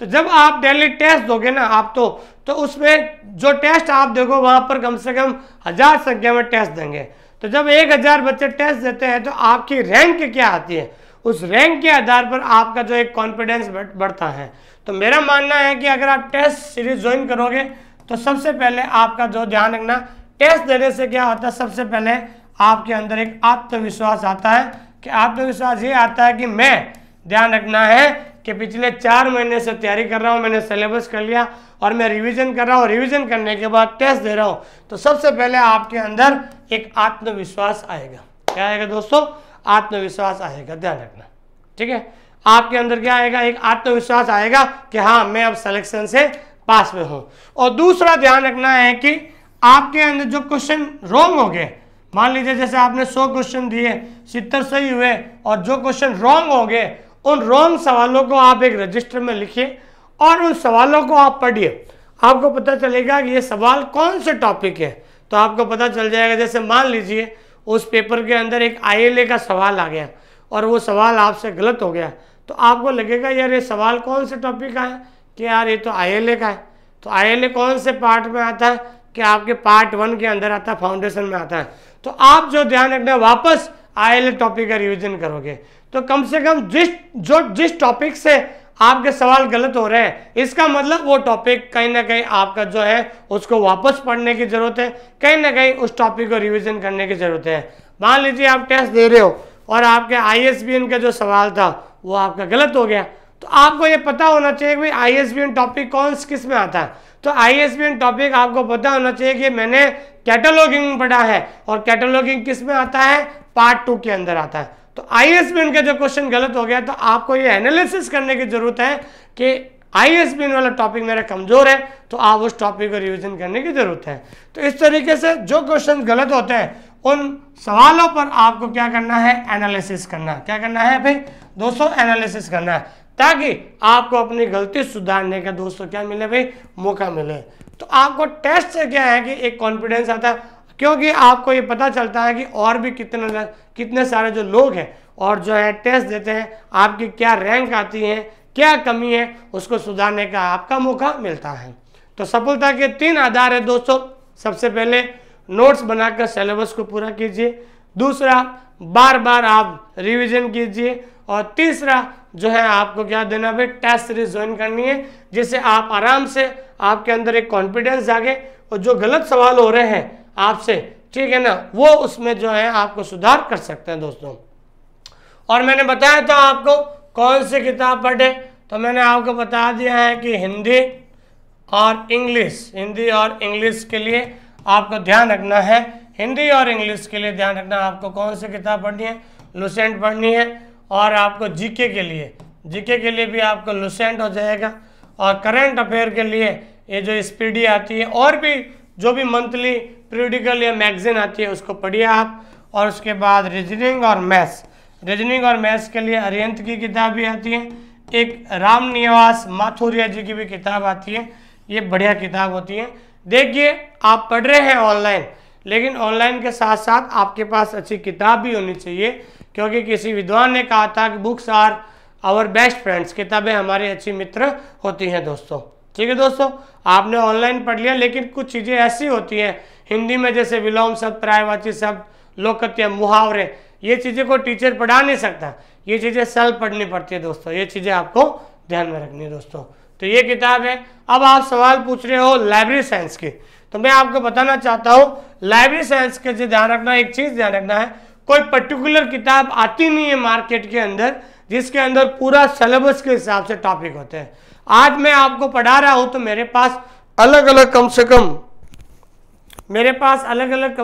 तो जब आप डेली टेस्ट दोगे ना आप तो उसमें जो टेस्ट आप देखो वहाँ पर कम से कम 1000 संख्या में टेस्ट देंगे। तो जब 1000 बच्चे टेस्ट देते हैं तो आपकी रैंक क्या आती है, उस रैंक के आधार पर आपका जो एक कॉन्फिडेंस बढ़ता है। तो मेरा मानना है कि अगर आप टेस्ट सीरीज ज्वाइन करोगे तो सबसे पहले आपका जो ध्यान रखना, टेस्ट देने से क्या होता है, सबसे पहले आपके अंदर एक आत्मविश्वास आता है। कि आत्मविश्वास ये आता है कि मैं, ध्यान रखना है कि पिछले 4 महीने से तैयारी कर रहा हूँ, मैंने सिलेबस कर लिया और मैं रिवीजन कर रहा हूँ, रिवीजन करने के बाद टेस्ट दे रहा हूँ। तो सबसे पहले आपके अंदर एक आत्मविश्वास आएगा। क्या आएगा दोस्तों, आत्मविश्वास आएगा, ध्यान रखना। ठीक है, आपके अंदर क्या आएगा, एक आत्मविश्वास आएगा कि हाँ मैं अब सिलेक्शन से पास में हूँ। और दूसरा ध्यान रखना है कि आपके अंदर जो क्वेश्चन रॉन्ग हो गए, मान लीजिए जैसे आपने 100 क्वेश्चन दिए, 70 सही हुए और जो क्वेश्चन रॉन्ग हो गए, उन रॉन्ग सवालों को आप एक रजिस्टर में लिखिए और उन सवालों को आप पढ़िए। आपको पता चलेगा कि ये सवाल कौन से टॉपिक है, तो आपको पता चल जाएगा। जैसे मान लीजिए उस पेपर के अंदर एक ILA का सवाल आ गया और वो सवाल आपसे गलत हो गया, तो आपको लगेगा यार ये सवाल कौन से टॉपिक का है, कि यार ये तो ILA का है। तो ILA कौन से पार्ट में आता है, कि आपके पार्ट 1 के अंदर आता है, फाउंडेशन में आता है। तो आप जो ध्यान रखना, वापस ILA टॉपिक का रिवीजन करोगे तो कम से कम जिस टॉपिक से आपके सवाल गलत हो रहे हैं, इसका मतलब वो टॉपिक कहीं ना कहीं आपका जो है उसको वापस पढ़ने की जरूरत है, कहीं ना कहीं उस टॉपिक को रिवीजन करने की जरूरत है। मान लीजिए आप टेस्ट दे रहे हो और आपके ISBN का जो सवाल था वो आपका गलत हो गया, तो आपको ये पता होना चाहिए कि ISBN टॉपिक कौन किस में आता है। तो ISBN टॉपिक आपको पता होना चाहिए कि मैंने कैटलॉगिंग में पढ़ा है और कैटलॉगिंग किस में आता है, पार्ट 2 के अंदर आता है। तो ISBN का जो क्वेश्चन गलत हो गया, तो आपको ये एनालिसिस करने की जरूरत है कि ISBN वाला टॉपिक मेरा कमजोर है, तो आप उस टॉपिक को रिवीजन करने की जरूरत है। तो इस तरीके से जो क्वेश्चन गलत होते हैं उन सवालों पर आपको क्या करना है, एनालिसिस करना। क्या करना है भाई दोस्तों, एनालिसिस करना है, ताकि आपको अपनी गलती सुधारने का दोस्तों क्या मिले भाई, मौका मिले। तो आपको टेस्ट से क्या है कि एक कॉन्फिडेंस आता है, क्योंकि आपको ये पता चलता है कि और भी कितने सारे जो लोग हैं और जो है टेस्ट देते हैं, आपकी क्या रैंक आती है, क्या कमी है, उसको सुधारने का आपका मौका मिलता है। तो सफलता के 3 आधार है दोस्तों। सबसे पहले नोट्स बनाकर सिलेबस को पूरा कीजिए, दूसरा बार बार आप रिवीजन कीजिए, और तीसरा जो है आपको क्या देना भाई, टेस्ट सीरीज ज्वाइन करनी है, जिससे आप आराम से आपके अंदर एक कॉन्फिडेंस जागे और जो गलत सवाल हो रहे हैं आपसे, ठीक है ना, वो उसमें जो है आपको सुधार कर सकते हैं दोस्तों। और मैंने बताया था आपको कौन सी किताब पढ़े, तो मैंने आपको बता दिया है कि हिंदी और इंग्लिश के लिए आपको ध्यान रखना है। हिंदी और इंग्लिश के लिए ध्यान रखना, आपको कौन सी किताब पढ़नी है, लुसेंट पढ़नी है। और आपको जीके के लिए भी आपको लुसेंट हो जाएगा, और करंट अफेयर के लिए ये जो स्पीडी आती है, और भी जो भी मंथली पीरियडिकल या मैगजीन आती है उसको पढ़िए आप। और उसके बाद रीजनिंग और मैथ्स के लिए अरिहंत की किताब भी आती है, एक रामनिवास माथुरिया जी की भी किताब आती है, ये बढ़िया किताब होती है। देखिए आप पढ़ रहे हैं ऑनलाइन, लेकिन ऑनलाइन के साथ साथ आपके पास अच्छी किताब भी होनी चाहिए, क्योंकि किसी विद्वान ने कहा था कि books are our best friends, किताबें हमारी अच्छी मित्र होती हैं दोस्तों। ठीक है दोस्तों, आपने ऑनलाइन पढ़ लिया, लेकिन कुछ चीज़ें ऐसी होती हैं हिंदी में, जैसे विलोम शब्द, पर्यायवाची शब्द, लोकत्य, मुहावरे, ये चीज़ें को टीचर पढ़ा नहीं सकता, ये चीज़ें सेल्फ पढ़नी पड़ती है दोस्तों। ये चीज़ें आपको ध्यान में रखनी है दोस्तों। तो ये किताब है। अब आप सवाल पूछ रहे हो लाइब्रेरी साइंस की, तो मैं आपको बताना चाहता हूँ लाइब्रेरी साइंस के जो ध्यान रखना, एक चीज़ ध्यान रखना है, कोई पर्टिकुलर किताब आती नहीं है मार्केट के अंदर जिसके अंदर पूरा सिलेबस के हिसाब से टॉपिक होते हैं। आज मैं आपको पढ़ा रहा हूं तो मेरे पास अलग अलग कम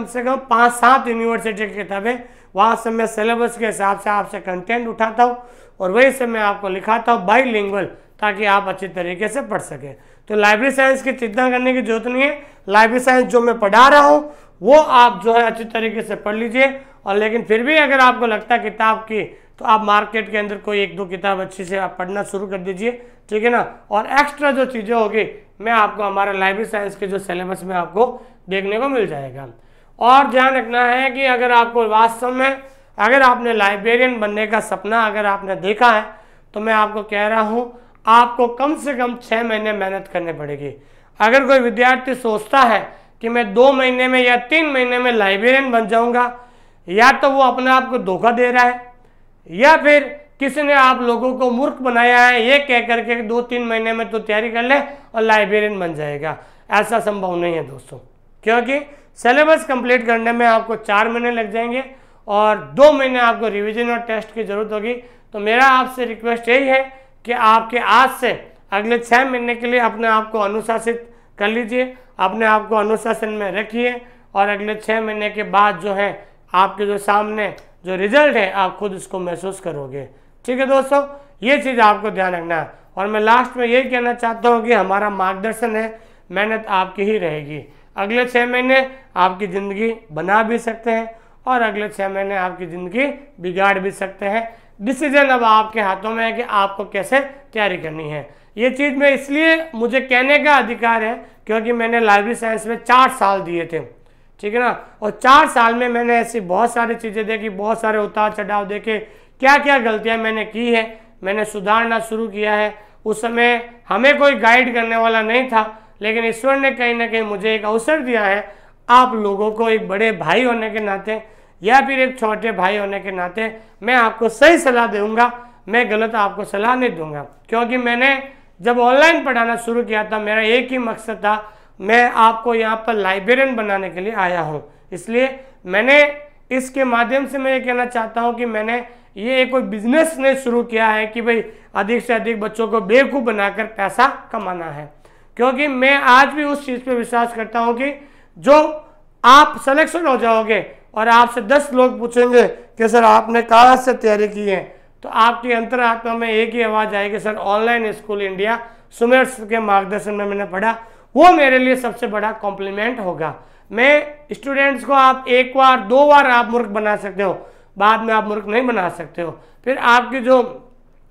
से कम 5-7 यूनिवर्सिटी की किताबें, वहां से मैं सिलेबस के हिसाब से आपसे कंटेंट उठाता हूं और वही से मैं आपको लिखाता हूं बाइलिंगुअल, ताकि आप अच्छी तरीके से पढ़ सकें। तो लाइब्रेरी साइंस की चिंता करने की जरूरत नहीं है। लाइब्रेरी साइंस जो मैं पढ़ा रहा हूं वो आप जो है अच्छी तरीके से पढ़ लीजिए। और लेकिन फिर भी अगर आपको लगता है किताब की, तो आप मार्केट के अंदर कोई 1-2 किताब अच्छी से आप पढ़ना शुरू कर दीजिए, ठीक है ना। और एक्स्ट्रा जो चीज़ें होगी मैं आपको हमारे लाइब्रेरी साइंस के जो सिलेबस में आपको देखने को मिल जाएगा। और ध्यान रखना है कि अगर आपको वास्तव में, अगर आपने लाइब्रेरियन बनने का सपना अगर आपने देखा है, तो मैं आपको कह रहा हूँ आपको कम से कम 6 महीने मेहनत करनी पड़ेगी। अगर कोई विद्यार्थी सोचता है कि मैं 2 महीने में या 3 महीने में लाइब्रेरियन बन जाऊंगा, या तो वो अपने आप को धोखा दे रहा है, या फिर किसी ने आप लोगों को मूर्ख बनाया है ये कह करके 2-3 महीने में तो तैयारी कर ले और लाइब्रेरियन बन जाएगा। ऐसा संभव नहीं है दोस्तों, क्योंकि सिलेबस कंप्लीट करने में आपको 4 महीने लग जाएंगे और 2 महीने आपको रिवीजन और टेस्ट की जरूरत होगी। तो मेरा आपसे रिक्वेस्ट यही है कि आपके आज से अगले 6 महीने के लिए अपने आप को अनुशासित कर लीजिए, अपने आप को अनुशासन में रखिए, और अगले 6 महीने के बाद जो है आपके जो सामने जो रिजल्ट है आप खुद इसको महसूस करोगे। ठीक है दोस्तों, ये चीज़ आपको ध्यान रखना है। और मैं लास्ट में यही कहना चाहता हूँ कि हमारा मार्गदर्शन है, मेहनत आपकी ही रहेगी। अगले 6 महीने आपकी ज़िंदगी बना भी सकते हैं और अगले 6 महीने आपकी ज़िंदगी बिगाड़ भी सकते हैं। डिसीजन अब आपके हाथों में है कि आपको कैसे तैयारी करनी है। ये चीज़ में इसलिए मुझे कहने का अधिकार है क्योंकि मैंने लाइब्रेरी साइंस में 4 साल दिए थे, ठीक है ना। और 4 साल में मैंने ऐसी बहुत सारी चीज़ें देखी, बहुत सारे उतार चढ़ाव देखे, क्या क्या गलतियाँ मैंने की है, मैंने सुधारना शुरू किया है। उस समय हमें कोई गाइड करने वाला नहीं था, लेकिन ईश्वर ने कहीं ना कहीं मुझे एक अवसर दिया है। आप लोगों को एक बड़े भाई होने के नाते या फिर एक छोटे भाई होने के नाते मैं आपको सही सलाह दूंगा, मैं गलत आपको सलाह नहीं दूंगा। क्योंकि मैंने जब ऑनलाइन पढ़ाना शुरू किया था, मेरा एक ही मकसद था, मैं आपको यहाँ पर लाइब्रेरियन बनाने के लिए आया हूँ। इसलिए मैंने इसके माध्यम से मैं ये कहना चाहता हूँ कि मैंने ये कोई बिजनेस नहीं शुरू किया है कि भाई अधिक से अधिक बच्चों को बेवकूफ़ बनाकर पैसा कमाना है। क्योंकि मैं आज भी उस चीज़ पे विश्वास करता हूँ कि जो आप सिलेक्शन हो जाओगे और आपसे 10 लोग पूछेंगे कि सर आपने कहाँ से तैयारी की है, तो आपकी अंतरात्मा में एक ही आवाज़ आएगी, sir online school India Sumer के मार्गदर्शन में मैंने पढ़ा। वो मेरे लिए सबसे बड़ा कॉम्प्लीमेंट होगा। मैं स्टूडेंट्स को आप 1 बार 2 बार आप मूर्ख बना सकते हो, बाद में आप मूर्ख नहीं बना सकते हो। फिर आपकी जो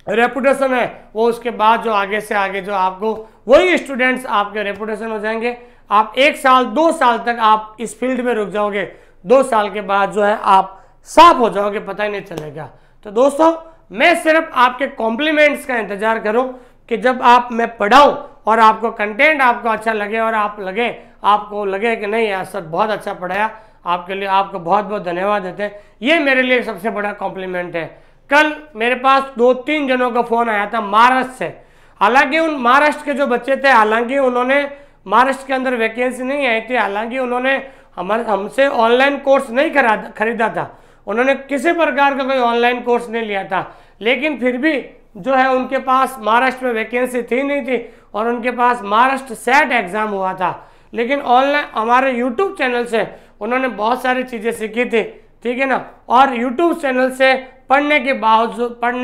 रेपुटेशन है वो उसके बाद जो आगे से आगे जो आपको वही स्टूडेंट्स आपके रेपुटेशन हो जाएंगे। आप 1 साल 2 साल तक आप इस फील्ड में रुक जाओगे, 2 साल के बाद जो है आप साफ हो जाओगे, पता ही नहीं चलेगा। तो दोस्तों मैं सिर्फ आपके कॉम्प्लीमेंट्स का इंतजार करूं कि जब आप मैं पढ़ाऊं और आपको कंटेंट आपको अच्छा लगे और आपको लगे कि नहीं यार सर बहुत अच्छा पढ़ाया, आपके लिए आपको बहुत बहुत धन्यवाद देते हैं। ये मेरे लिए सबसे बड़ा कॉम्प्लीमेंट है। कल मेरे पास 2-3 जनों का फ़ोन आया था महाराष्ट्र से। हालांकि उन महाराष्ट्र के जो बच्चे थे, हालांकि उन्होंने महाराष्ट्र के अंदर वैकेंसी नहीं आई थी, हालांकि उन्होंने हमसे ऑनलाइन कोर्स नहीं खरीदा था, उन्होंने किसी प्रकार का कोई ऑनलाइन कोर्स नहीं लिया था, लेकिन फिर भी जो है उनके पास महाराष्ट्र में वैकेंसी थी नहीं थी और उनके पास महाराष्ट्र सेट एग्ज़ाम हुआ था। लेकिन ऑनलाइन हमारे यूट्यूब चैनल से उन्होंने बहुत सारी चीज़ें सीखी थी, ठीक है ना। और यूट्यूब चैनल से पढ़ने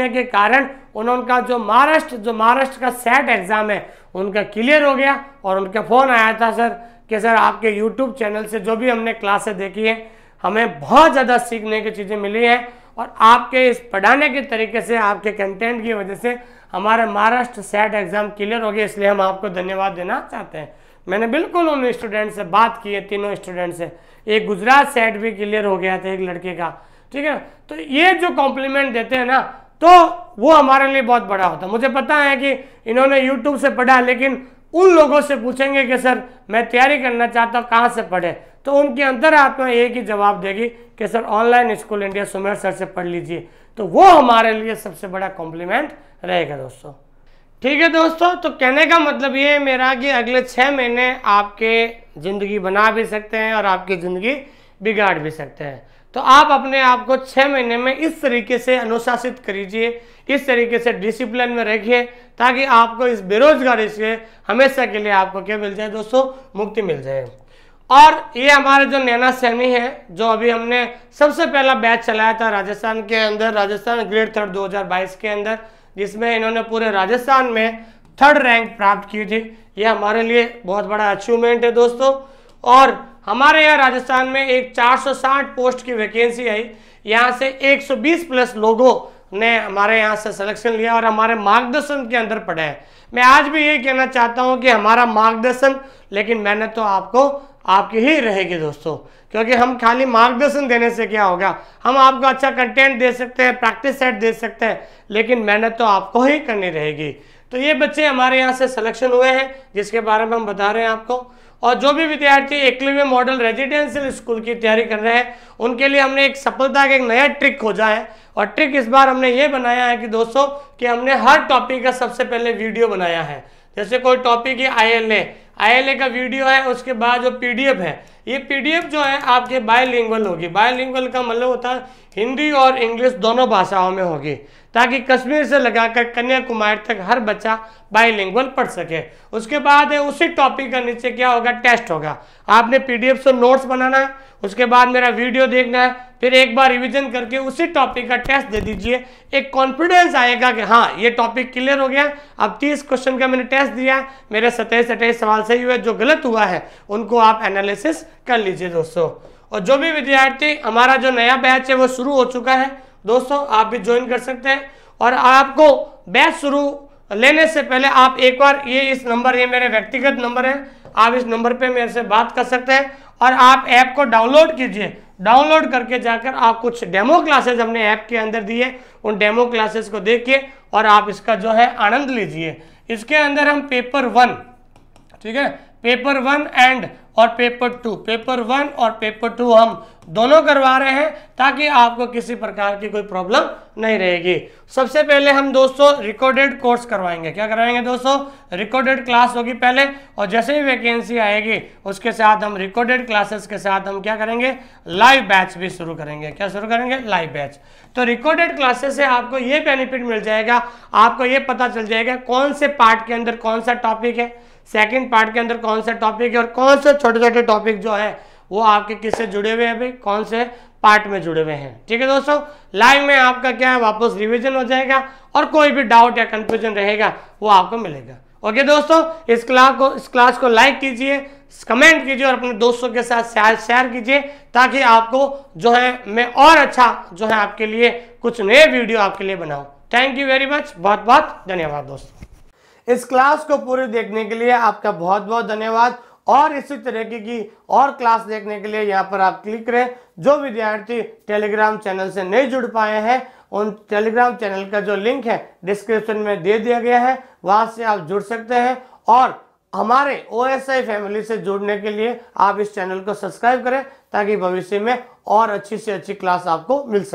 के कारण उनका जो महाराष्ट्र का सेट एग्ज़ाम है उनका क्लियर हो गया। और उनका फ़ोन आया था सर कि सर आपके यूट्यूब चैनल से जो भी हमने क्लासें देखी है हमें बहुत ज़्यादा सीखने की चीज़ें मिली हैं और आपके इस पढ़ाने के तरीके से, आपके कंटेंट की वजह से हमारा महाराष्ट्र सेट एग्ज़ाम क्लियर हो गया, इसलिए हम आपको धन्यवाद देना चाहते हैं। मैंने बिल्कुल उन स्टूडेंट से बात की है, तीनों स्टूडेंट से। एक गुजरात सेट भी क्लियर हो गया था एक लड़के का, ठीक है। तो ये जो कॉम्प्लीमेंट देते हैं ना, तो वो हमारे लिए बहुत बड़ा होता है। मुझे पता है कि इन्होंने यूट्यूब से पढ़ा, लेकिन उन लोगों से पूछेंगे कि सर मैं तैयारी करना चाहता हूँ, कहाँ से पढ़े, तो उनकी अंतरात्मा एक ही जवाब देगी कि sir online school India Sumer sir से पढ़ लीजिए। तो वो हमारे लिए सबसे बड़ा कॉम्प्लीमेंट रहेगा दोस्तों। ठीक है दोस्तों, तो कहने का मतलब ये है मेरा कि अगले 6 महीने आपके ज़िंदगी बना भी सकते हैं और आपकी ज़िंदगी बिगाड़ भी सकते हैं। तो आप अपने आप को 6 महीने में इस तरीके से अनुशासित करिए, इस तरीके से डिसिप्लिन में रखिए, ताकि आपको इस बेरोजगारी से हमेशा के लिए आपको क्या मिल जाए दोस्तों, मुक्ति मिल जाए। और ये हमारे जो नैना सैनी है, जो अभी हमने सबसे पहला बैच चलाया था राजस्थान के अंदर, राजस्थान ग्रेड 3 2022 के अंदर, जिसमें इन्होंने पूरे राजस्थान में 3rd रैंक प्राप्त की थी। ये हमारे लिए बहुत बड़ा अचीवमेंट है दोस्तों। और हमारे यहाँ राजस्थान में एक 460 पोस्ट की वैकेंसी आई, यहाँ से 120 प्लस लोगों ने हमारे यहाँ से सिलेक्शन लिया और हमारे मार्गदर्शन के अंदर पढ़े हैं। मैं आज भी ये कहना चाहता हूँ कि हमारा मार्गदर्शन, लेकिन मेहनत तो आपकी ही रहेगी दोस्तों, क्योंकि हम खाली मार्गदर्शन देने से क्या होगा, हम आपको अच्छा कंटेंट दे सकते हैं, प्रैक्टिस सेट दे सकते हैं, लेकिन मेहनत तो आपको ही करनी रहेगी। तो ये बच्चे हमारे यहाँ से सिलेक्शन हुए हैं, जिसके बारे में हम बता रहे हैं आपको। और जो भी विद्यार्थी एकलव्य मॉडल रेजिडेंशियल स्कूल की तैयारी कर रहे हैं, उनके लिए हमने एक सफलता का एक नया ट्रिक खोजा है। और ट्रिक इस बार हमने ये बनाया है कि दोस्तों कि हमने हर टॉपिक का सबसे पहले वीडियो बनाया है। जैसे कोई टॉपिक है ILA का वीडियो है, उसके बाद जो PDF है, ये PDF जो है आपके बायलिंगुअल होगी। बायलिंगुअल का मतलब होता है हिंदी और इंग्लिश दोनों भाषाओं में होगी, ताकि कश्मीर से लगाकर कन्याकुमारी तक हर बच्चा बायलिंगुअल पढ़ सके। उसके बाद उसी टॉपिक का नीचे क्या होगा, टेस्ट होगा। आपने PDF से नोट्स बनाना है, उसके बाद मेरा वीडियो देखना है, फिर एक बार रिवीजन करके उसी टॉपिक का टेस्ट दे दीजिए। एक कॉन्फिडेंस आएगा कि हाँ ये टॉपिक क्लियर हो गया। अब 30 क्वेश्चन का मैंने टेस्ट दिया, मेरे 27 सवाल सही हुए, जो गलत हुआ है उनको आप एनालिसिस कर लीजिए दोस्तों। और जो भी विद्यार्थी, हमारा जो नया बैच है वो शुरू हो चुका है दोस्तों, आप भी ज्वाइन कर सकते हैं। और आपको बैच शुरू लेने से पहले आप एक बार ये इस नंबर, ये मेरे व्यक्तिगत नंबर है, आप इस नंबर पे मेरे से बात कर सकते हैं और आप ऐप को डाउनलोड कीजिए। डाउनलोड करके जाकर आप कुछ डेमो क्लासेस हमने ऐप के अंदर दी है, उन डेमो क्लासेस को देखिए और आप इसका जो है आनंद लीजिए। इसके अंदर हम पेपर 1, ठीक है, पेपर 1 एंड और पेपर 2, पेपर 1 और पेपर 2 हम दोनों करवा रहे हैं ताकि आपको किसी प्रकार की कोई प्रॉब्लम नहीं रहेगी। सबसे पहले हम दोस्तों रिकॉर्डेड कोर्स करवाएंगे। क्या करवाएंगे दोस्तों? रिकॉर्डेड क्लास होगी पहले, और जैसे ही वैकेंसी आएगी उसके साथ हम रिकॉर्डेड क्लासेस के साथ हम क्या करेंगे? लाइव बैच भी शुरू करेंगे। क्या शुरू करेंगे? Live batch. तो रिकॉर्डेड क्लासेस से आपको ये बेनिफिट मिल जाएगा, आपको ये पता चल जाएगा कौन से पार्ट के अंदर कौन सा टॉपिक है, सेकंड पार्ट के अंदर कौन सा टॉपिक है, और कौन से छोटे छोटे टॉपिक जो है वो आपके किससे जुड़े हुए हैं भाई, कौन से पार्ट में जुड़े हुए हैं। ठीक है दोस्तों, लाइव में आपका क्या है, वापस रिवीजन हो जाएगा और कोई भी डाउट या कंफ्यूजन रहेगा वो आपको मिलेगा। ओके दोस्तों, इस क्लास को लाइक कीजिए, कमेंट कीजिए और अपने दोस्तों के साथ शेयर कीजिए ताकि आपको जो है मैं और अच्छा जो है आपके लिए कुछ नए वीडियो आपके लिए बनाऊं। थैंक यू वेरी मच, बहुत बहुत धन्यवाद दोस्तों। इस क्लास को पूरी देखने के लिए आपका बहुत बहुत धन्यवाद, और इसी तरीके की और क्लास देखने के लिए यहाँ पर आप क्लिक करें। जो विद्यार्थी टेलीग्राम चैनल से नहीं जुड़ पाए हैं उन टेलीग्राम चैनल का जो लिंक है डिस्क्रिप्शन में दे दिया गया है, वहां से आप जुड़ सकते हैं। और हमारे OSI फैमिली से जुड़ने के लिए आप इस चैनल को सब्सक्राइब करें ताकि भविष्य में और अच्छी से अच्छी क्लास आपको मिल सके।